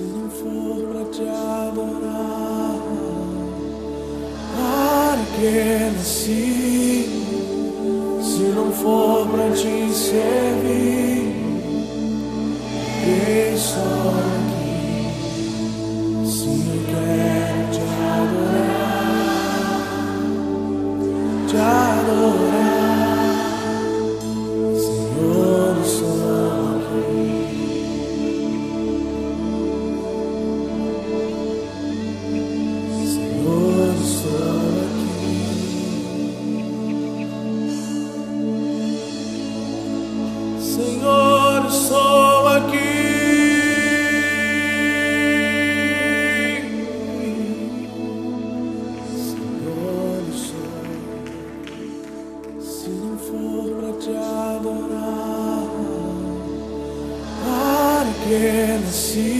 Se não for pra te adorar, para que nasci? Se não for pra te servir, eu estou aqui. Se eu quero te adorar, Senhor, eu estou aqui. Senhor, eu estou aqui. Senhor, eu estou aqui. Senhor, eu estou. Se não for pra te adorar, para que nasci?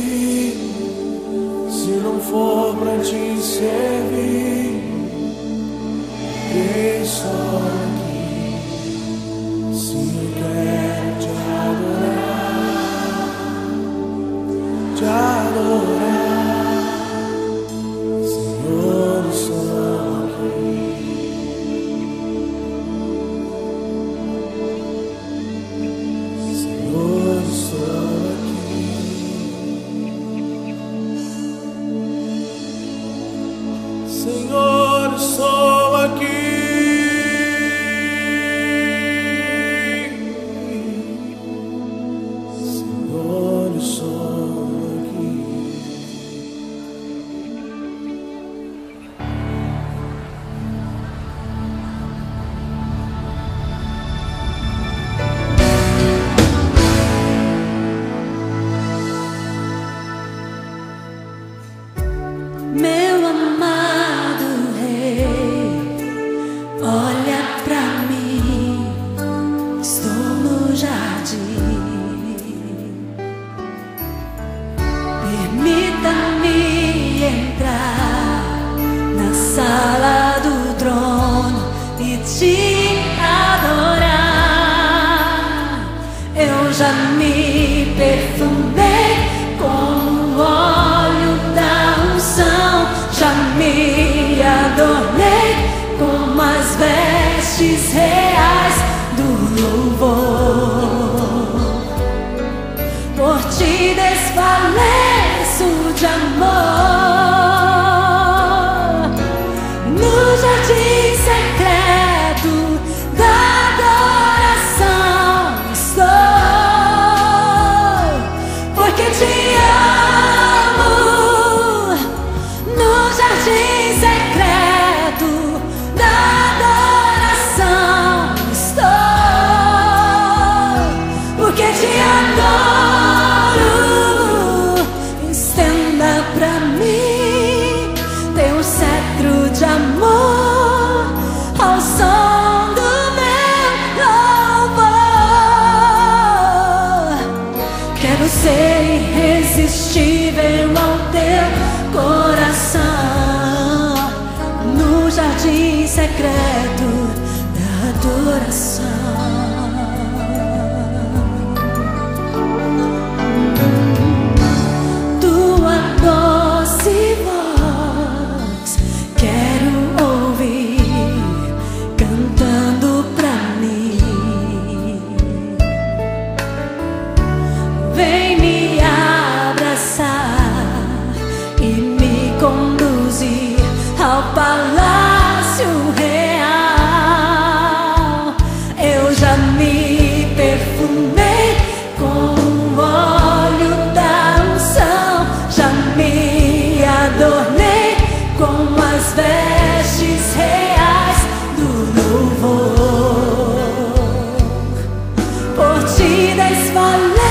Se não for pra te servir, eu estou aqui. Se eu quero te adorar, Senhor, eu estou aqui. Senhor, eu estou aqui. Senhor, eu estou aqui. Senhor, eu estou aqui. Meu amado Rei, olha pra mim, estou no jardim. Permita-me entrar na sala do trono e te adorar. Eu já me perfumei com o óleo da unção, já me adornei com as vestes reais do louvor. Por ti desfaleço de amor. No jardim secreto da adoração estou, porque te amo. No jardim secreto da adoração estou, porque te adoro. Estenda pra mim teu cetro de amor ao som do meu louvor. Quero ser irresistível ao teu coração, no jardim secreto da adoração. Tua doce voz quero ouvir cantando pra mim. Vem me abraçar e me conduzir ao palácio real. Eu já me perfumei com o óleo da unção, já me adornei com as vestes reais do louvor. Por ti desfalei